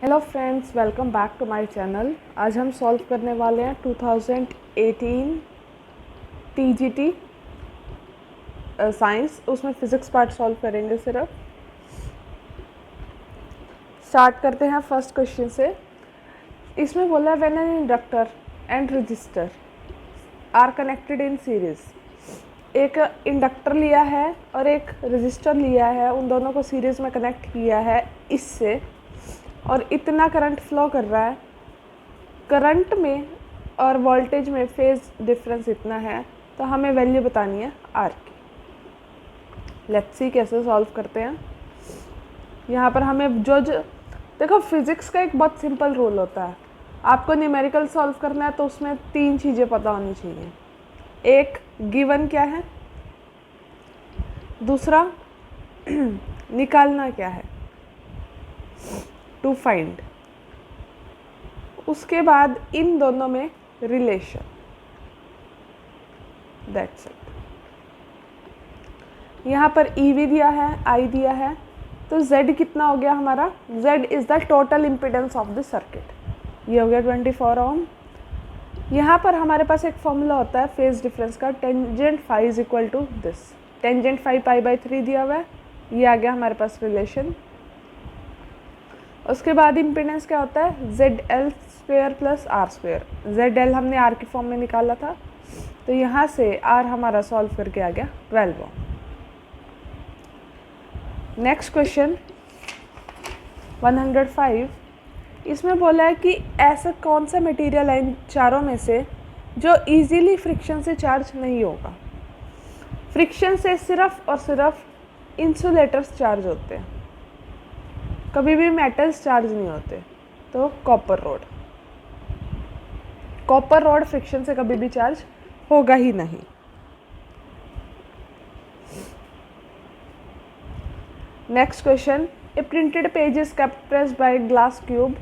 Hello friends, welcome back to my channel. आज हम solve करने वाले हैं 2018 टीजीटी साइंस। उसमें फिज़िक्स पार्ट सॉल्व करेंगे सिर्फ। स्टार्ट करते हैं फर्स्ट क्वेश्चन से। इसमें बोला है when an inductor and resistor are connected in series. एक इंडक्टर लिया है और एक रजिस्टर लिया है, उन दोनों को सीरीज़ में कनेक्ट किया है इससे, और इतना करंट फ्लो कर रहा है। करंट में और वोल्टेज में फेज डिफरेंस इतना है, तो हमें वैल्यू बतानी है आर की। लेट्स सी कैसे सॉल्व करते हैं। यहाँ पर हमें देखो, फिज़िक्स का एक बहुत सिंपल रूल होता है। आपको न्यूमेरिकल सॉल्व करना है तो उसमें 3 चीज़ें पता होनी चाहिए। एक, गिवन क्या है। दूसरा, निकालना क्या है, टू फाइंड। उसके बाद इन दोनों में रिलेशन। That's it. यहाँ पर EV दिया है, I दिया है, तो Z कितना हो गया हमारा? Z is the total impedance of the circuit. ये हो गया 24 ओम। यहाँ पर हमारे पास एक फॉर्मूला होता है फेज डिफरेंस का, tangent phi is equal to this. Tangent phi π/3 दिया हुआ है, ये आ गया हमारे पास रिलेशन। उसके बाद इम्पिडेंस क्या होता है? ZL² plus R²। ZL हमने R की फॉर्म में निकाला था, तो यहाँ से R हमारा सॉल्व करके आ गया 12 ओम। Next question 105। इसमें बोला है कि ऐसा कौन सा मटेरियल है इन चारों में से जो इजीली फ्रिक्शन से चार्ज नहीं होगा। फ्रिक्शन से सिर्फ और सिर्फ इंसुलेटर्स चार्ज होते हैं, कभी भी मेटल्स चार्ज नहीं होते। तो copper rod. Copper rod friction से कभी भी चार्ज होगा ही नहीं। Next question, a printed page is kept pressed by glass cube.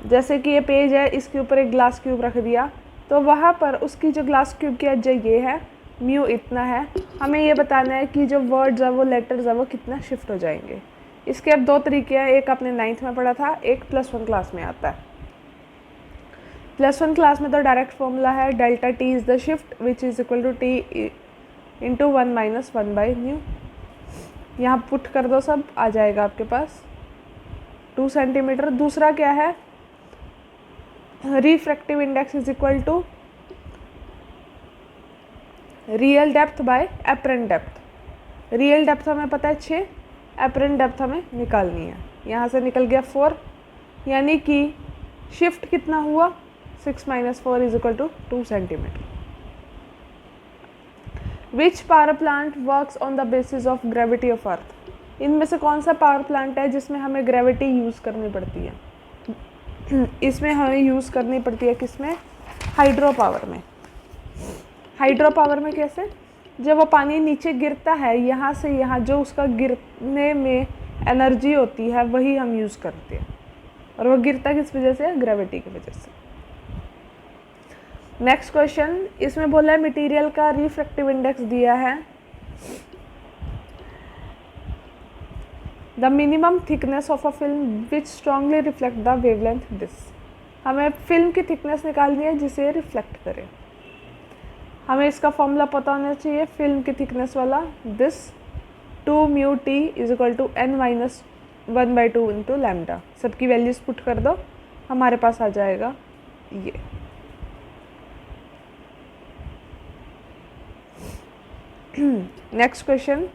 जैसे कि ये पेज है, इसके ऊपर एक ग्लास क्यूब रख दिया, तो वहाँ पर उसकी जो ग्लास क्यूब की एज ये है, म्यू इतना है। हमें ये बताना है कि जो वर्ड्स है, वो लेटर्स है, वो कितना शिफ्ट हो जाएंगे। इसके अब 2 तरीके हैं। एक आपने 9th में पढ़ा था, एक +1 क्लास में आता है। +1 क्लास में तो डायरेक्ट फॉर्मूला है delta T is the shift which is equal to T × 1 - 1/μ। यहाँ पुट कर दो, सब आ जाएगा आपके पास 2 सेंटीमीटर। दूसरा क्या है? Refractive index is equal to real depth by apparent depth. Real depth हमें पता है 6, एपरेंट डेप्थ हमें निकालनी है। यहाँ से निकल गया 4, यानी कि शिफ्ट कितना हुआ? 6 - 4 is equal to 2 centimetre. Which power plant works on the basis of gravity of earth. इनमें से कौन सा पावर प्लांट है जिसमें हमें ग्रेविटी यूज़ करनी पड़ती है? इसमें हमें यूज़ करनी पड़ती है किसमें? हाइड्रो पावर में। हाइड्रो पावर में कैसे? जब वो पानी नीचे गिरता है, यहाँ से यहाँ जो उसका गिरने में एनर्जी होती है, वही हम यूज़ करते हैं। और वो गिरता किस वजह से? ग्रेविटी की वजह से। नेक्स्ट क्वेश्चन, इसमें बोला है मटेरियल का रिफ्रैक्टिव इंडेक्स दिया है। The minimum thickness of a film which strongly reflect the wavelength this. हमें फिल्म की थिकनेस निकालनी है जिसे रिफ्लेक्ट करे। हमें इसका फॉर्मूला पता होना चाहिए फिल्म की थिकनेस वाला, this 2μT is equal to n - 1/2 into lambda. सबकी वैल्यूज पुट कर दो, हमारे पास आ जाएगा ये। नेक्स्ट क्वेश्चन,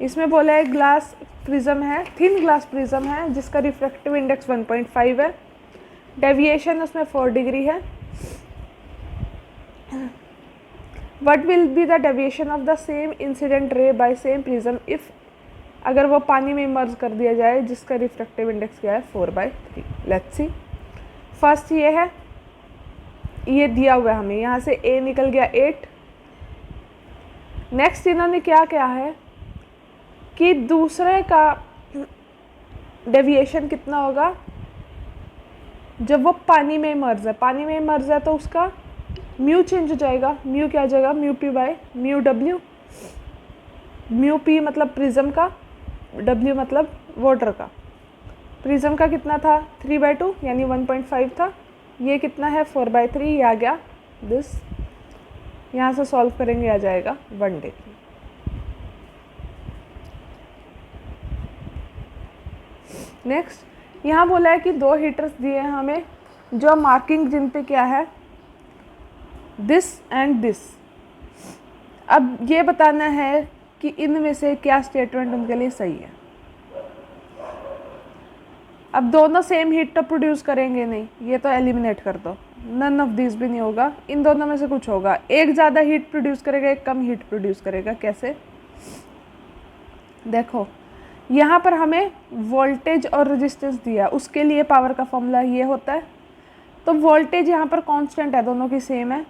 इसमें बोला है ग्लास प्रिज्म है, थिन ग्लास प्रिज्म है जिसका रिफ्रैक्टिव इंडेक्स 1.5 है। डेविएशन उसमें 4 डिग्री है। What will be the deviation of the same incident ray by same prism if, अगर वो पानी में इमर्ज कर दिया जाए जिसका रिफ्रैक्टिव इंडेक्स क्या है? 4/3। Let's see. फर्स्ट ये है, ये दिया हुआ है हमें, यहाँ से A निकल गया 8। नेक्स्ट इन्होंने क्या क्या है कि दूसरे का डेविएशन कितना होगा जब वो पानी में इमर्ज है। पानी में इमर्ज है तो उसका म्यू चेंज हो जाएगा। म्यू क्या आ जाएगा? μP/μW। μP मतलब प्रिज्म का, W मतलब वाटर का। प्रिज्म का कितना था 3/2 यानी 1.5 था। ये कितना है 4/3, ये आ गया दिस। यहाँ से सॉल्व करेंगे आ जाएगा 1 डिग्री। नेक्स्ट यहाँ बोला है कि 2 हीटर्स दिए हैं हमें, जो मार्किंग जिन पे क्या है दिस एंड दिस। अब ये बताना है कि इनमें से क्या स्टेटमेंट उनके लिए सही है। अब दोनों सेम हीट तो प्रोड्यूस करेंगे नहीं, ये तो एलिमिनेट कर दो, नन ऑफ दिस भी नहीं होगा। इन दोनों में से कुछ होगा, एक ज़्यादा हीट प्रोड्यूस करेगा, एक कम हीट प्रोड्यूस करेगा। कैसे? देखो यहाँ पर हमें वोल्टेज और रेजिस्टेंस दिया, उसके लिए पावर का फॉर्मूला ये होता है। तो वोल्टेज यहाँ पर कांस्टेंट है, दोनों की सेम है,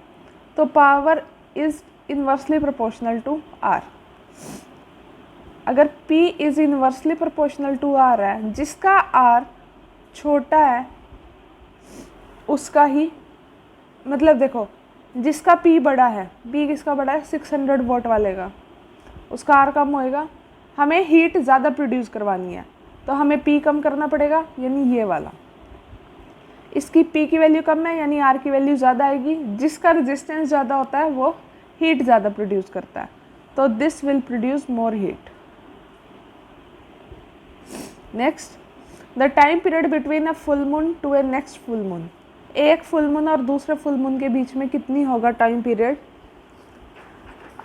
तो power is inversely proportional to r. अगर P is inversely proportional to r है, जिसका R छोटा है उसका ही, मतलब देखो जिसका P बड़ा है, P किसका बड़ा है 600 वोल्ट वाले का, उसका R कम होएगा। हमें हीट ज़्यादा प्रोड्यूस करवानी है तो हमें P कम करना पड़ेगा, यानी ये वाला। इसकी P की वैल्यू कम है यानी R की वैल्यू ज़्यादा आएगी। जिसका रेजिस्टेंस ज़्यादा होता है वो हीट ज़्यादा प्रोड्यूस करता है, तो this will produce more heat. Next, the time period between a full moon to a next full moon. एक फुल मून और दूसरे फुल मून के बीच में कितनी होगा टाइम पीरियड?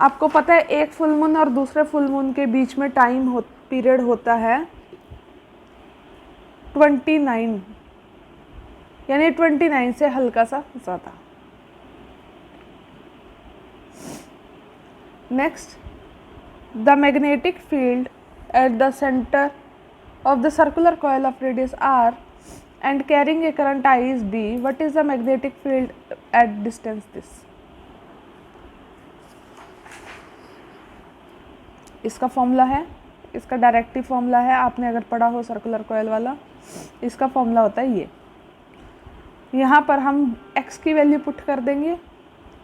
आपको पता है एक फुल मून और दूसरे फुल मून के बीच में टाइम पीरियड होता है 29, यानी 29 से हल्का सा ज़्यादा। Next, the magnetic field at the centre of the circular coil of radius r and carrying a current I is B. What is the magnetic field at distance this? इसका formula है, इसका डायरेक्टिव फॉर्मूला है, आपने अगर पढ़ा हो circular coil वाला, इसका फॉर्मूला होता है ये। यहाँ पर हम x की वैल्यू पुट कर देंगे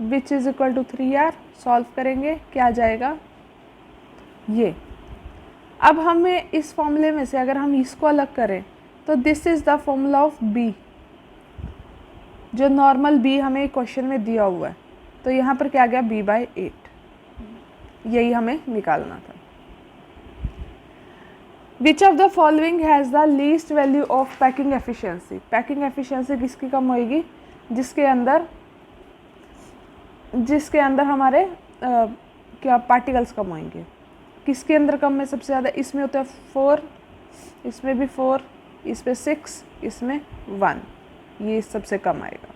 which is equal to 3r, solve करेंगे क्या आ जाएगा ये। अब हमें इस फॉर्मूले में से अगर हम इसको अलग करें तो this is the formula of B, जो नॉर्मल B हमें क्वेश्चन में दिया हुआ है। तो यहाँ पर क्या गया B/8, यही हमें निकालना था। विच of the following has the least value of packing efficiency. Packing efficiency किसकी कम होएगी? जिसके अंदर हमारे क्या पार्टिकल्स कम होंगे। किसके अंदर कम है सबसे ज़्यादा? इसमें होता है 4, इसमें भी 4, इसमें 6, इसमें 1, ये सबसे कम आएगा।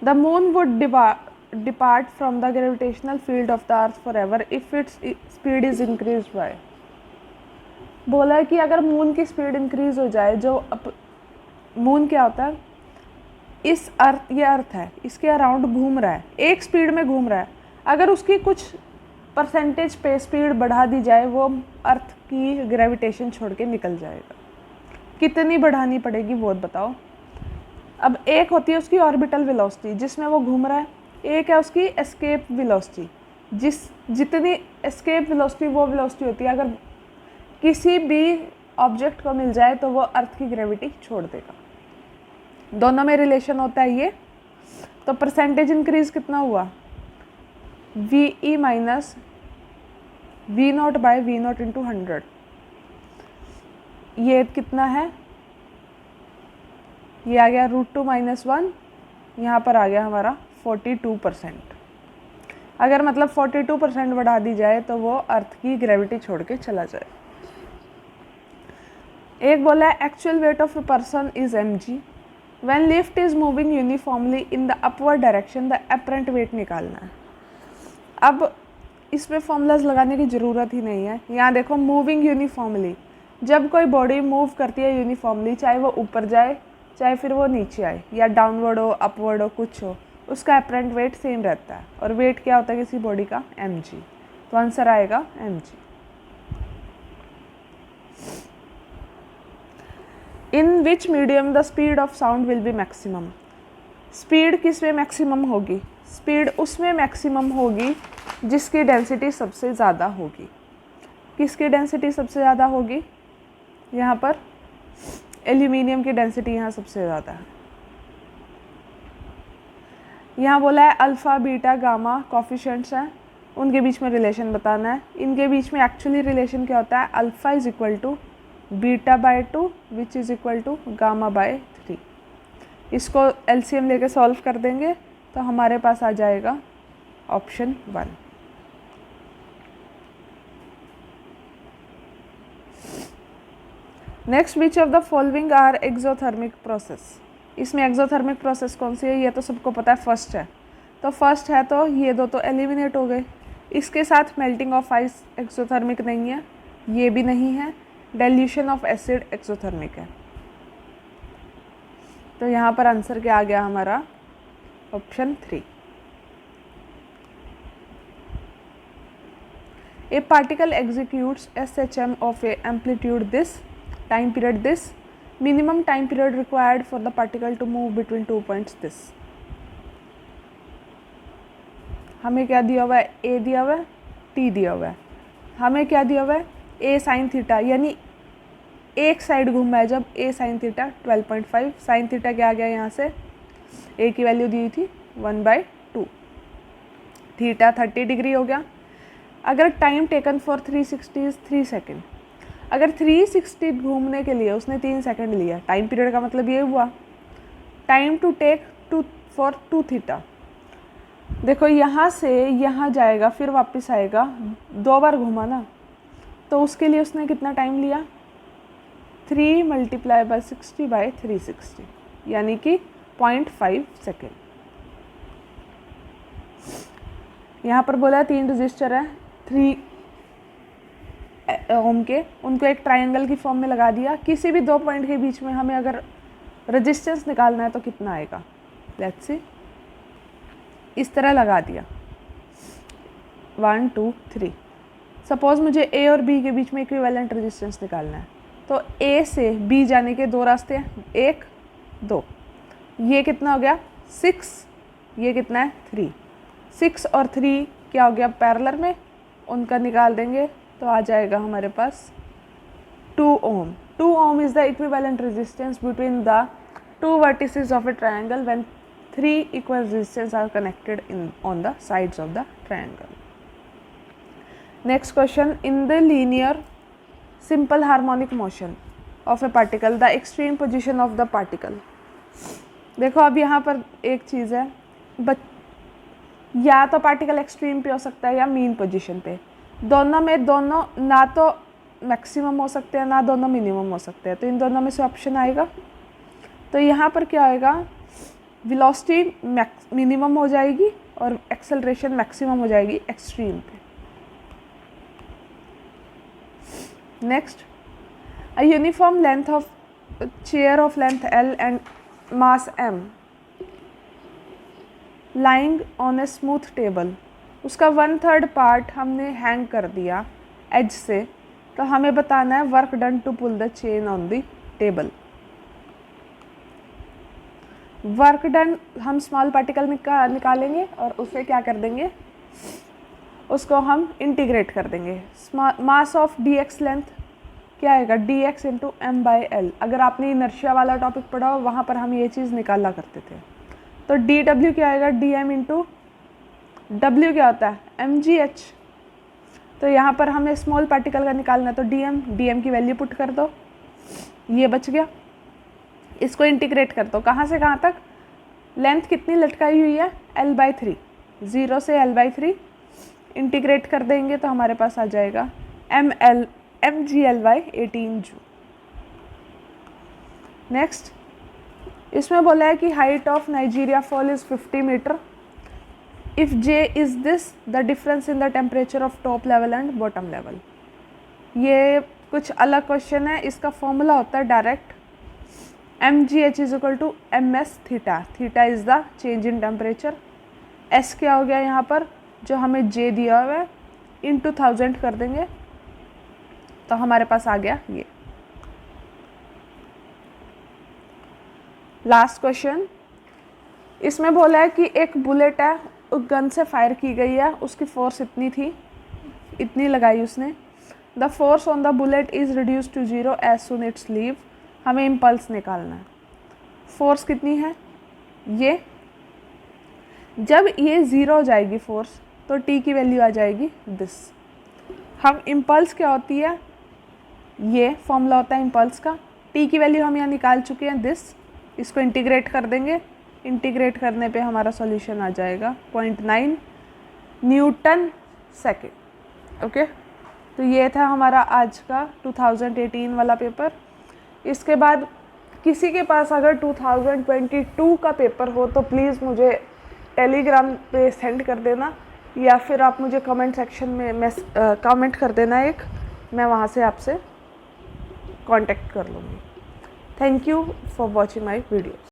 The moon would depart from the gravitational field of the earth for ever if its speed is increase by. बोला है कि अगर मून की स्पीड इंक्रीज हो जाए, जो मून क्या होता है, इस अर्थ, ये अर्थ है, इसके अराउंड घूम रहा है, एक स्पीड में घूम रहा है। अगर उसकी कुछ परसेंटेज पे स्पीड बढ़ा दी जाए, वो अर्थ की ग्रेविटेशन छोड़ के निकल जाएगा। कितनी बढ़ानी पड़ेगी वो बताओ। अब एक होती है उसकी ऑर्बिटल वेलोसिटी जिसमें वो घूम रहा है, एक है उसकी एस्केप वेलोसिटी, जितनी एस्केप वेलोसिटी वो वेलोसिटी होती है, अगर किसी भी ऑब्जेक्ट को मिल जाए तो वो अर्थ की ग्रेविटी छोड़ देगा। दोनों में रिलेशन होता है ये। तो परसेंटेज इंक्रीज कितना हुआ? VE minus V0/V0 into 100। ये कितना है? ये आ गया √2 - 1, यहाँ पर आ गया हमारा 42%। अगर मतलब 42% बढ़ा दी जाए तो वो अर्थ की ग्रेविटी छोड़ के चला जाए। एक बोला है actual weight of a person is mg when lift is moving uniformly in the upward direction, the apparent wait निकालना है। अब इसमें फॉर्मूलाज लगाने की ज़रूरत ही नहीं है। यहाँ देखो मूविंग यूनिफॉर्मली, जब कोई बॉडी मूव करती है यूनिफॉर्मली, चाहे वो ऊपर जाए चाहे फिर वो नीचे आए, या डाउनवर्ड हो अपवर्ड हो कुछ हो, उसका अपरेंट वेट सेम रहता है। और वेट क्या होता है किसी बॉडी का? mg। तो आंसर आएगा mg। In which medium the speed of sound will be maximum. Speed किस में मैक्सिमम होगी? स्पीड उसमें मैक्सिमम होगी जिसकी डेंसिटी सबसे ज़्यादा होगी। किसकी डेंसिटी सबसे ज़्यादा होगी? यहाँ पर एल्यूमिनियम की डेंसिटी यहाँ सबसे ज़्यादा है। यहाँ बोला है अल्फ़ा बीटा गामा कोफिशिएंट्स हैं, उनके बीच में रिलेशन बताना है। इनके बीच में एक्चुअली रिलेशन क्या होता है? Alpha is equal to beta by 2 which is equal to gamma by 3। इसको एलसीएम लेके सॉल्व कर देंगे तो हमारे पास आ जाएगा option 1। Next, which of the following are exothermic process? इसमें एक्सोथर्मिक प्रोसेस कौन सी है? ये तो सबको पता है, फर्स्ट है। तो फर्स्ट है तो ये दो तो एलिमिनेट हो गए। इसके साथ मेल्टिंग ऑफ आइस एक्सोथर्मिक नहीं है, ये भी नहीं है। डाइल्यूशन ऑफ एसिड एक्सोथर्मिक है। तो यहाँ पर आंसर क्या आ गया हमारा? Option 3। A particle executes SHM of a amplitude this, time period this, minimum time period required for the particle to move between 2 points this। हमें क्या दिया हुआ है? A दिया हुआ है, T दिया हुआ है। हमें क्या दिया हुआ है? A sin थीटा, यानी एक साइड घूमा है जब A sin theta 12.5। Sine theta क्या आ गया यहाँ से? A की वैल्यू दी थी 1/2, थीटा 30 डिग्री हो गया। अगर time taken for 360 is 3 second, अगर 360 घूमने के लिए उसने 3 सेकेंड लिया, टाइम पीरियड का मतलब ये हुआ time to take for 2 theta. देखो यहाँ से यहाँ जाएगा फिर वापस आएगा, 2 बार घूमा ना, तो उसके लिए उसने कितना टाइम लिया? 3 × 60/360, यानी कि 0.5 सेकेंड। यहाँ पर बोला 3 रजिस्टर है 3 ओम के, उनको एक ट्रायंगल की फॉर्म में लगा दिया। किसी भी 2 पॉइंट के बीच में हमें अगर रेजिस्टेंस निकालना है तो कितना आएगा? लेट्स सी, इस तरह लगा दिया 1 2 3। सपोज मुझे ए और बी के बीच में इक्विवेलेंट रेजिस्टेंस निकालना है, तो ए से बी जाने के 2 रास्ते हैं, 1 2। ये कितना हो गया? 6, ये कितना है? 3। 6 और 3 क्या हो गया? पैरेलल में, उनका निकाल देंगे तो आ जाएगा हमारे पास 2 ohm. 2 ohm is the equivalent resistance between the 2 vertices of a triangle when 3 equal resistance are connected on the sides of the triangle. Next question, in the linear simple harmonic motion of a particle, the extreme position of the particle। देखो अब यहाँ पर एक चीज़ है, या तो particle extreme पे हो सकता है या मीन पोजीशन पे। दोनों में दोनों ना तो मैक्सिमम हो सकते हैं ना दोनों मिनिमम हो सकते हैं, तो इन दोनों में से ऑप्शन आएगा। तो यहाँ पर क्या आएगा? वेलोसिटी मिनिमम हो जाएगी और एक्सेलरेशन मैक्सिमम हो जाएगी एक्सट्रीम पे। Next, a uniform length of chair of length L and mass M lying on a smooth table, उसका 1/3 पार्ट हमने हैंग कर दिया एज से, तो हमें बताना है work done to pull the chain on the table. Work done हम स्मॉल पार्टिकल में निकालेंगे और उसे क्या कर देंगे? उसको हम इंटीग्रेट कर देंगे। मास ऑफ dx लेंथ क्या आएगा? dx × m/l। अगर आपने इनर्शिया वाला टॉपिक पढ़ा हो वहाँ पर हम ये चीज़ निकाला करते थे। तो dw क्या आएगा? dm × w क्या होता है? mgh। तो यहाँ पर हमें स्मॉल पार्टिकल का निकालना है, तो dm की वैल्यू पुट कर दो, ये बच गया। इसको इंटीग्रेट कर दो, कहाँ से कहाँ तक? लेंथ कितनी लटकाई हुई है? l/3, 0 से l/3 इंटीग्रेट कर देंगे तो हमारे पास आ जाएगा mgl/18 जूल। नेक्स्ट, इसमें बोला है कि height of Niagara fall is 50 मीटर if J is this the difference in the temperature of top level and bottom level. ये कुछ अलग क्वेश्चन है, इसका फॉर्मूला होता है direct mgh is equal to ms theta. Theta is the change in temperature. s क्या हो गया यहाँ पर? जो हमें J दिया हुआ है इंटू 1000 कर देंगे तो हमारे पास आ गया ये। लास्ट क्वेश्चन, इसमें बोला है कि एक बुलेट है गन से फायर की गई है उसकी फोर्स इतनी थी, इतनी लगाई उसने। The force on the bullet is reduce to 0 as soon it's leave. हमें इम्पल्स निकालना है। फोर्स कितनी है ये, जब ये 0 हो जाएगी फोर्स तो टी की वैल्यू आ जाएगी दिस। हम इम्पल्स क्या होती है, ये फॉर्मूला होता है इम्पल्स का। टी की वैल्यू हम यहाँ निकाल चुके हैं दिस। इसको इंटीग्रेट कर देंगे, इंटीग्रेट करने पे हमारा सॉल्यूशन आ जाएगा 0.9 न्यूटन सेकेंड। ओके, तो ये था हमारा आज का 2018 वाला पेपर। इसके बाद किसी के पास अगर 2022 का पेपर हो तो प्लीज़ मुझे टेलीग्राम पे सेंड कर देना, या फिर आप मुझे कमेंट सेक्शन में कमेंट कर देना एक, मैं वहाँ से आपसे कांटेक्ट कर लूँगी। Thank you for watching my video.